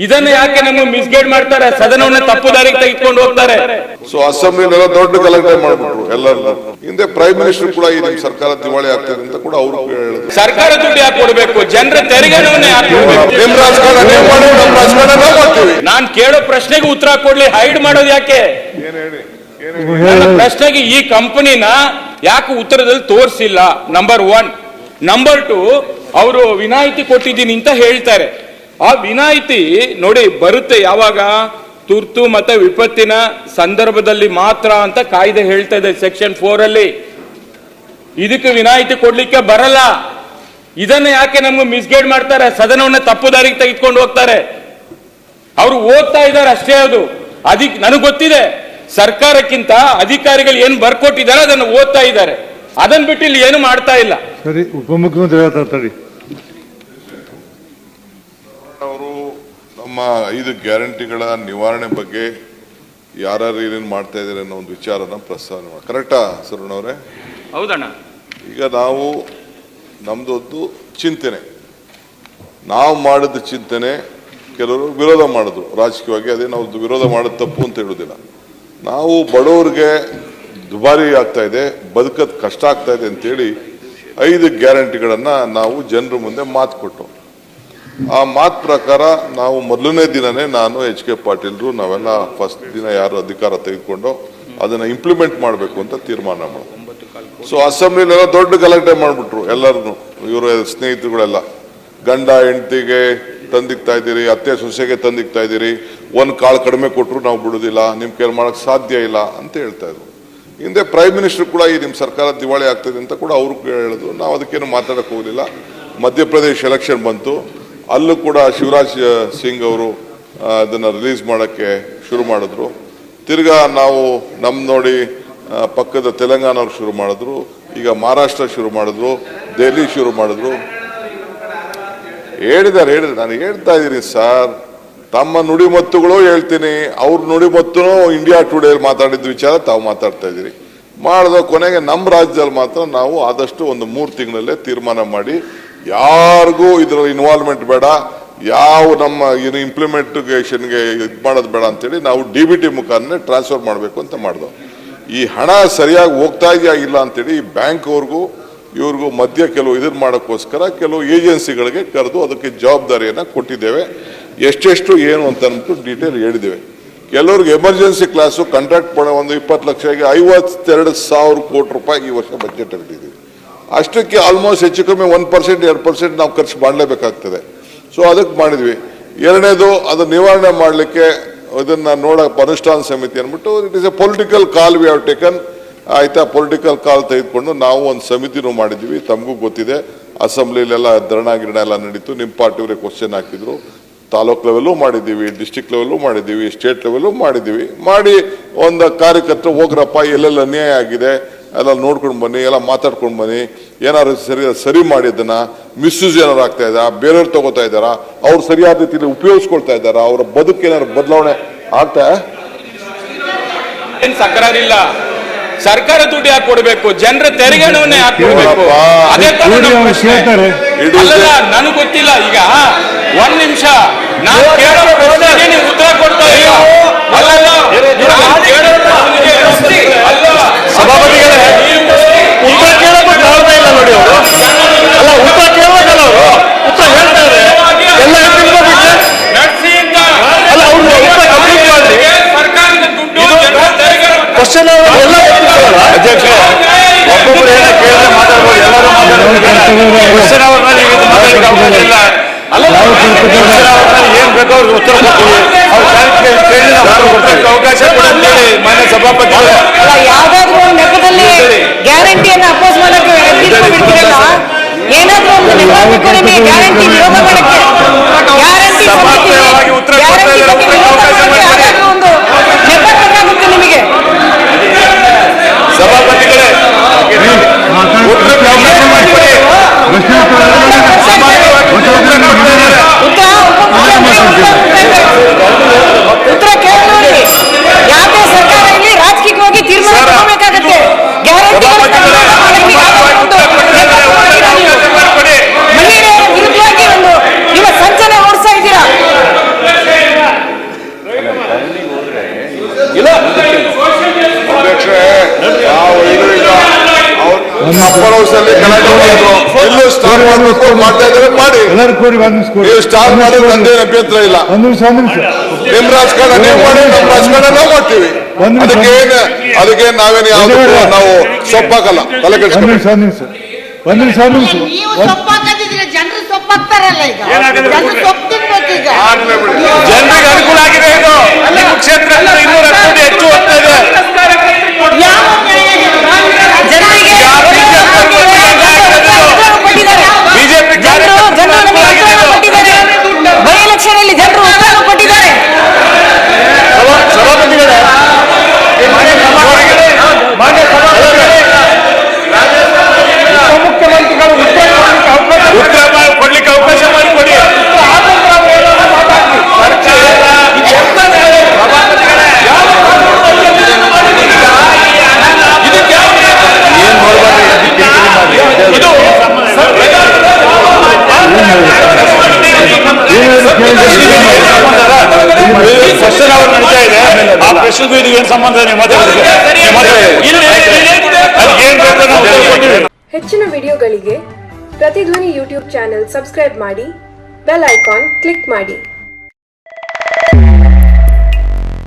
ಇದನ್ನ ಯಾಕೆ ನಮಗೆ ಮಿಸ್ಗೈಡ್ ಮಾಡ್ತಾರೆ, ಸದನವನ್ನ ತಪ್ಪು ದಾರಿಗೆ ತೆಗೆದುಕೊಂಡು ಹೋಗ್ತಾರೆ. ಸೊ ಅಸೆಂಬ್ಲಿನೆಲ್ಲ ದೊಡ್ಡ ಗಲಾಟೆ ಮಾಡ್ಬಿಟ್ರು ಎಲ್ಲರೂ. ಹಿಂದೆ ಪ್ರೈಮ್ ಮಿನಿಸ್ಟರ್ ಕೂಡ ಈ ನಿಮ್ ಸರ್ಕಾರ ದಿವಾಳಿ ಆಗ್ತದೆ ಅಂತ ಕೂಡ ಅವರು ಹೇಳಿದ್ರು. ಸರ್ಕಾರ ದುಡ್ಡು ಯಾಕೆ ಕೊಡಬೇಕು, ಜನರ ತೆರಿಗೆನೇ ಯಾಕೆ ಕೊಡಬೇಕು? ನಿಮ್ ರಾಜಕಾರಣ ನೀವು ಮಾಡಿ, ನಮ್ಮ ರಾಜಕಾರಣ ನಾವು ಮಾಡ್ತೀವಿ. ನಾನ್ ಕೇಳೋ ಪ್ರಶ್ನೆಗೆ ಉತ್ತರ ಕೊಡ್ಲಿ, ಹೈಡ್ ಮಾಡೋದು ಯಾಕೆ? ಏನ್ ಹೇಳಿ ನನ್ನ ಪ್ರಶ್ನೆಗೆ ಈ ಕಂಪನಿನ ಯಾಕೆ ಉತ್ತರದಲ್ಲಿ ತೋರಿಸಿಲ್ಲ? ನಂಬರ್ 1. ನಂಬರ್ 2, ಅವರು ವಿನಾಯಿತಿ ಕೊಟ್ಟಿದ್ದೀನಿ ಅಂತ ಹೇಳ್ತಾರೆ. ಆ ವಿನಾಯಿತಿ ನೋಡಿ ಬರುತ್ತೆ ಯಾವಾಗ? ತುರ್ತು ಮತ್ತೆ ವಿಪತ್ತಿನ ಸಂದರ್ಭದಲ್ಲಿ ಮಾತ್ರ ಅಂತ ಕಾಯ್ದೆ ಹೇಳ್ತಾ ಇದೆ ಸೆಕ್ಷನ್ 4 ಅಲ್ಲಿ. ಇದಕ್ಕೆ ವಿನಾಯಿತಿ ಕೊಡ್ಲಿಕ್ಕೆ ಬರಲ್ಲ. ಇದನ್ನ ಯಾಕೆ ನಮ್ಗೆ ಮಿಸ್ಗೈಡ್ ಮಾಡ್ತಾರೆ, ಸದನವನ್ನ ತಪ್ಪು ದಾರಿಗೆ ತೆಗೆದುಕೊಂಡು ಹೋಗ್ತಾರೆ. ಅವರು ಓದ್ತಾ ಇದ್ದಾರೆ ಅಷ್ಟೇ. ಅದು ಅದಕ್ಕೆ ನನಗೆ ಗೊತ್ತಿದೆ, ಸರ್ಕಾರಕ್ಕಿಂತ ಅಧಿಕಾರಿಗಳು ಏನು ಬರ್ಕೊಟ್ಟಿದ್ದಾರೆ ಅದನ್ನು ಓದ್ತಾ ಇದ್ದಾರೆ. ಅದನ್ನ ಬಿಟ್ಟು ಇಲ್ಲಿ ಏನು ಮಾಡ್ತಾ ಇಲ್ಲ. ಸರಿ, ಉಪಮುಖ್ಯಮಂತ್ರಿ ಹೇಳ್ತಾರೆ. ಅವರು ನಮ್ಮ 5 ಗ್ಯಾರಂಟಿಗಳ ನಿವಾರಣೆ ಬಗ್ಗೆ ಯಾರ್ಯಾರು ಏನೇನು ಮಾಡ್ತಾ ಇದ್ದಾರೆ ಅನ್ನೋ ಒಂದು ವಿಚಾರನ ಪ್ರಸ್ತಾವನೆ ಮಾಡಿ. ಕರೆಕ್ಟಾ ಸರುಣವ್ರೆ? ಹೌದಣ್ಣ. ಈಗ ನಾವು ನಮ್ದೊಂದು ಚಿಂತನೆ, ನಾವು ಮಾಡಿದ ಚಿಂತನೆ ಕೆಲವರು ವಿರೋಧ ಮಾಡಿದ್ರು ರಾಜಕೀಯವಾಗಿ. ಅದೇ ನಾವು ವಿರೋಧ ಮಾಡೋದು ತಪ್ಪು ಅಂತ ಹೇಳೋದಿಲ್ಲ. ನಾವು ಬಡವರಿಗೆ ದುಬಾರಿ ಆಗ್ತಾ ಇದೆ, ಬದುಕೋದು ಕಷ್ಟ ಆಗ್ತಾ ಇದೆ ಅಂತೇಳಿ 5 ಗ್ಯಾರಂಟಿಗಳನ್ನು ನಾವು ಜನರ ಮುಂದೆ ಮಾತು ಕೊಟ್ಟು, ಆ ಮಾತು ಪ್ರಕಾರ ನಾವು ಮೊದಲನೇ ದಿನನೇ ನಾನು HK ಪಾಟೀಲ್ರು ನಾವೆಲ್ಲ ಫಸ್ಟ್ ದಿನ ಯಾರು ಅಧಿಕಾರ ತೆಗೆದುಕೊಂಡು ಅದನ್ನು ಇಂಪ್ಲಿಮೆಂಟ್ ಮಾಡಬೇಕು ಅಂತ ತೀರ್ಮಾನ ಮಾಡಿದ್ರು. ಸೊ ಅಸೆಂಬ್ಲಿನೆಲ್ಲ ದೊಡ್ಡ ಗಲಾಟೆ ಮಾಡಿಬಿಟ್ರು ಎಲ್ಲರೂ. ಇವರ ಸ್ನೇಹಿತರುಗಳೆಲ್ಲ ಗಂಡ ಹೆಂಡತಿಗೆ ತಂದಿಕ್ತಾ ಇದ್ದೀರಿ, ಅತ್ತೆ ಸೊಸೆಗೆ ತಂದಿಕ್ತಾ ಇದ್ದೀರಿ, ಒಂದು ಕಾಳು ಕಡಿಮೆ ಕೊಟ್ಟರು ನಾವು ಬಿಡೋದಿಲ್ಲ, ನಿಮ್ಮ ಕೈಲಿ ಮಾಡೋಕ್ಕೆ ಸಾಧ್ಯ ಇಲ್ಲ ಅಂತ ಹೇಳ್ತಾ ಇದ್ರು. ಹಿಂದೆ ಪ್ರೈಮ್ ಮಿನಿಸ್ಟರ್ ಕೂಡ ಈ ನಿಮ್ಮ ಸರ್ಕಾರ ದಿವಾಳಿ ಆಗ್ತದೆ ಅಂತ ಕೂಡ ಅವರು ಹೇಳಿದ್ರು. ನಾವು ಅದಕ್ಕೇನು ಮಾತಾಡಕ್ಕೆ ಹೋಗಲಿಲ್ಲ. ಮಧ್ಯಪ್ರದೇಶ ಎಲೆಕ್ಷನ್ ಬಂತು, ಅಲ್ಲೂ ಕೂಡ ಶಿವರಾಜ್ ಸಿಂಗ್ ಅವರು ಅದನ್ನು ರಿಲೀಸ್ ಮಾಡೋಕ್ಕೆ ಶುರು ಮಾಡಿದ್ರು. ತಿರ್ಗಾ ನಾವು ನಮ್ಮ ನೋಡಿ ಪಕ್ಕದ ತೆಲಂಗಾಣ ಶುರು ಮಾಡಿದ್ರು, ಈಗ ಮಹಾರಾಷ್ಟ್ರ ಶುರು ಮಾಡಿದ್ರು, ದೆಹಲಿ ಶುರು ಮಾಡಿದ್ರು. ಹೇಳಿದ್ದಾರೆ. ನಾನು ಹೇಳ್ತಾ ಇದ್ದೀನಿ ಸರ್, ತಮ್ಮ ನುಡಿಮತ್ತುಗಳು ಹೇಳ್ತೀನಿ, ಅವ್ರ ನುಡಿಮತ್ತು ಇಂಡಿಯಾ ಟುಡೇ ಮಾತಾಡಿದ ವಿಚಾರ ತಾವು ಮಾತಾಡ್ತಾ ಇದ್ದೀರಿ. ಮಾಡಿದ ಕೊನೆಗೆ ನಮ್ಮ ರಾಜ್ಯದಲ್ಲಿ ಮಾತ್ರ ನಾವು ಆದಷ್ಟು ಒಂದು 3 ತಿಂಗಳಲ್ಲೇ ತೀರ್ಮಾನ ಮಾಡಿ ಯಾರಿಗೂ ಇದರ ಇನ್ವಾಲ್ವ್ಮೆಂಟ್ ಬೇಡ, ಯಾವ ನಮ್ಮ ಏನು ಇಂಪ್ಲಿಮೆಂಟೇಷನ್ಗೆ ಇದು ಮಾಡೋದು ಬೇಡ ಅಂತೇಳಿ ನಾವು DBT ಮುಖಾಂತರ ಟ್ರಾನ್ಸ್ಫರ್ ಮಾಡಬೇಕು ಅಂತ ಮಾಡಿದೆವು. ಈ ಹಣ ಸರಿಯಾಗಿ ಹೋಗ್ತಾ ಇದೆಯಾ ಇಲ್ಲ ಅಂತೇಳಿ ಬ್ಯಾಂಕ್ ಅವ್ರಿಗೂ ಇವ್ರಿಗೂ ಮಧ್ಯ ಕೆಲವು ಇದನ್ನು ಮಾಡೋಕ್ಕೋಸ್ಕರ ಕೆಲವು ಏಜೆನ್ಸಿಗಳಿಗೆ ಕರೆದು ಅದಕ್ಕೆ ಜವಾಬ್ದಾರಿಯನ್ನು ಕೊಟ್ಟಿದ್ದೇವೆ. ಎಷ್ಟೆಷ್ಟು ಏನು ಅಂತ ಅಂದ್ಬಿಟ್ಟು ಡೀಟೇಲ್ ಹೇಳಿದ್ದೇವೆ. ಕೆಲವ್ರಿಗೆ ಎಮರ್ಜೆನ್ಸಿ ಕ್ಲಾಸು ಕಾಂಟ್ರಾಕ್ಟ್ ಪಡ ಒಂದು 20 ಲಕ್ಷಕ್ಕೆ 52,000 ಕೋಟಿ ರೂಪಾಯಿ ಈ ವರ್ಷ ಬಜೆಟ್ ಇಟ್ಟಿದ್ದೀವಿ. ಅಷ್ಟಕ್ಕೆ ಆಲ್ಮೋಸ್ಟ್ ಹೆಚ್ಚು ಕಮ್ಮಿ 1% 2% ನಾವು ಖರ್ಚು ಮಾಡಲೇಬೇಕಾಗ್ತದೆ. ಸೊ ಅದಕ್ಕೆ ಮಾಡಿದ್ವಿ. ಎರಡನೇದು ಅದು ನಿವಾರಣೆ ಮಾಡಲಿಕ್ಕೆ ಇದನ್ನು ನೋಡೋಕೆ ಅನುಷ್ಠಾನ ಸಮಿತಿ ಅಂದ್ಬಿಟ್ಟು it is A political call we have taken. ಆಯ್ತಾ, ಪೊಲಿಟಿಕಲ್ ಕಾಲ್ ತೆಗೆದುಕೊಂಡು ನಾವು ಒಂದು ಸಮಿತಿನೂ ಮಾಡಿದ್ವಿ. ತಮಗೂ ಗೊತ್ತಿದೆ, ಅಸೆಂಬ್ಲಿಲೆಲ್ಲ ಧರಣ ಎಲ್ಲ ನಡೀತು. ನಿಮ್ಮ ಪಾರ್ಟಿಯವರೇ ಕ್ವಶನ್ ಹಾಕಿದ್ರು. ತಾಲೂಕ್ ಲೆವೆಲ್ಲೂ ಮಾಡಿದ್ದೀವಿ, ಡಿಸ್ಟಿಕ್ ಲೆವೆಲ್ಲೂ ಮಾಡಿದ್ದೀವಿ, ಸ್ಟೇಟ್ ಲೆವೆಲ್ಲೂ ಮಾಡಿದ್ದೀವಿ. ಮಾಡಿ ಒಂದು ಕಾರ್ಯಕರ್ತರು ಹೋಗ್ರಪ್ಪ, ಎಲ್ಲೆಲ್ಲ ಅನ್ಯಾಯ ಆಗಿದೆ ಎಲ್ಲ ನೋಡ್ಕೊಂಡು ಬನ್ನಿ, ಎಲ್ಲ ಮಾತಾಡ್ಕೊಂಡು ಬನ್ನಿ, ಏನಾದ್ರು ಸರಿ ಮಾಡಿ ಅದನ್ನು ಮಿಸ್ಯೂಸ್ ಏನಾರು ಆಗ್ತಾ ಇದ್ದಾರಾ, ಬೇರೆಯವ್ರು ತಗೋತಾ ಇದ್ದಾರಾ, ಅವ್ರು ಸರಿಯಾದ ರೀತಿಯಲ್ಲಿ ಉಪಯೋಗಿಸ್ಕೊಳ್ತಾ ಇದ್ದಾರಾ, ಅವರ ಬದುಕು ಏನಾದ್ರು ಬದಲಾವಣೆ ಆಗ್ತಾ? ಏನ್ ತಕರಾರಿಲ್ಲ. ಸರ್ಕಾರ ದುಡ್ಡು ಯಾಕೆ ಕೊಡಬೇಕು, ಜನರ ತೆರಿಗೆನೇ ಯಾಕೆ ಕೊಡಬೇಕು? ಅದೇ ನನಗೆ ಗೊತ್ತಿಲ್ಲ. ಈಗ 1 ನಿಮಿಷ ನಾನು ಕೇಳೋ ಪ್ರಶ್ನೆಗೆ ನೀವು ಉತ್ತರ ಕೊಡ್ತಾ ಇಲ್ಲ. ಸಭಾಪತಿಗಳೇ ಉತ್ತರ ಕೇಳೋಕೆ ಕಾರಣ ಇಲ್ಲ ನೋಡಿ. ಅವರು ಅಲ್ಲ ಉತ್ತರ ಕೇಳಬೇಕಲ್ಲ, ಅವರು ಉತ್ತರ ಹೇಳ್ತಾರೆ ಎಲ್ಲ ಅಲ್ಲ ಅವ್ರು ಉತ್ತರ ಕಂಪ್ಲೀಟ್ ಮಾಡಿ. ಕ್ವಶನ್ ಎಲ್ಲ ಅಧ್ಯಕ್ಷ ಒಬ್ಬೊಬ್ಬರು ಏನೋ ಕೇಳಿದ್ರೆ ಮಾತಾಡ್ಬೋದು, ಎಲ್ಲರೂ ಮಾತಾಡ್ಬೋದು. ಕ್ವಶನ್ ಅವ್ರನ್ನ ಮಾತಾಡಲಿಕ್ಕೆ ಅವಕಾಶ ಇಲ್ಲ. ಏನ್ ಬೇಕೋ ಅವ್ರಿಗೆ ಉತ್ತರ ಕೊಡ್ತೀವಿ, ಅವಕಾಶ ಕೊಡ್ತೀವಿ. ಮಾನ್ಯ ಸಭಾಪತಿಗಳು ಯಾವ್ದಾದ್ರು ಒಂದು ನೆಪದಲ್ಲಿ ಗ್ಯಾರಂಟಿಯನ್ನು ಅಪೋಸ್ ಮಾಡಕ್ಕೆ ಬಿಡ್ತೀರಲ್ಲ, ಏನಾದ್ರೂ ಒಂದು ನೆಪ ಬೇಕು ನಿಮಗೆ ಗ್ಯಾರಂಟಿ ವಿರೋಧ ಮಾಡಕ್ಕೆ. ಗ್ಯಾರಂಟಿ ಉತ್ತರ ಕೊಡ್ತಾ ಇದ್ದಾರೆ, ಒಂದು ನೆಪ ಬೇಕಾಗುತ್ತೆ ನಿಮಗೆ. ಸಭಾಪತಿಗಳೇ ಉತ್ತರ ಕೇಳಿ ನೋಡಿ. ಯಾವುದೇ ಸರ್ಕಾರ ಇಲ್ಲಿ ರಾಜಕೀಯವಾಗಿ ತೀರ್ಮಾನ ತಗೋಬೇಕಾಗತ್ತೆ. ಗ್ಯಾರಂಟಿ ಮಹಿಳೆಯರ ವಿರುದ್ಧವಾಗಿ ಒಂದು ಅಲ್ಲಿ ಗಲಾಟೆ ಮಾಡಿದ್ರು. ಇಲ್ಲೂ ಸ್ಟಾರ್ ಮಾಡಬೇಕು ಮಾಡ್ತಾ ಇದ್ದಾರೆ, ಮಾಡಿ. ಎಲ್ಲರೂ ಕೂಡಿ ಒಂದ್ ನಿಮಿಷ ಕೂಡಿ. ನೀವು ಸ್ಟಾರ್ ಮಾಡೋದು ನಂದೇನು ಅಭ್ಯಂತರ ಇಲ್ಲ. ಒಂದ್ ನಿಮಿಷ ನಿಮ್ ರಾಜಕಾರಣ ನೀವು ಮಾಡಿ, ನಮ್ಮ ರಾಜಕಾರಣ ನಾವು ಮಾಡ್ತೀವಿ. ಅದಕ್ಕೆ ನಾವೇನು ಯಾವ್ದು ನಾವು ಸೊಪ್ಪಾಕಲ್ಲ, ತಲೆ ಕೆಡಿಸ್ಕೊಂಡು. ಒಂದ್ ನಿಮಿಷ ನೀವು ಸೊಪ್ಪಾಕದಿದ್ರೆ ಜನರು ಸೊಪ್ಪಾಗ್ತಾರಲ್ಲ. ಈಗ ಜನರು ಸೊಪ್ಪು ತಿನ್ಬೇಕು. ಈಗ ಜನರಿಗೆ ಅನುಕೂಲ ಆಗಿದೆ. ಇದು ನಿಮ್ಮ ಕ್ಷೇತ್ರದಿಂದ 200 ಕೋಟಿ ಹೆಚ್ಚು ಹೋಗ್ತಾ ಇದೆ. ಯಾವ ನ್ಯಾಯ ಇದೆ? ಜನರಿಗೆ ಬಿಜೆಪಿ ಜನರು ನಮಗೆ ಉತ್ತರ ಕೊಟ್ಟಿದ್ದಾರೆ. ಬೈ ಎಲೆಕ್ಷನ್ ಅಲ್ಲಿ ಜನರು ಉತ್ತರ ಕೊಟ್ಟಿದ್ದಾರೆ. ಸಭಾಪತಿಗಳೇ, ಉಪಮುಖ್ಯಮಂತ್ರಿಗಳು ಉತ್ತರ ಕೊಡ್ಲಿಕ್ಕೆ ಅವಕಾಶ ಮಾಡಿಕೊಡಿ. ಕ್ವಶನ್ ಅವರ್ ನಡೀತಾ ಇದೆ. ಆ ಪ್ರಶ್ನೆಗೂ ಇದು ಏನ್ ಸಂಬಂಧ? ನೀವು ಮಾತಾಡೋದಕ್ಕೆ ಏನ್ ಬೇಕು ನಾವು ಕೊಡ್ತೀವಿ. ಹೆಚ್ಚಿನ ವಿಡಿಯೋಗಳಿಗೆ ಪ್ರತಿಧ್ವನಿ ಯೂಟ್ಯೂಬ್ ಚಾನೆಲ್ ಸಬ್ಸ್ಕ್ರೈಬ್ ಮಾಡಿ, ಬೆಲ್ ಐಕಾನ್ ಕ್ಲಿಕ್ ಮಾಡಿ.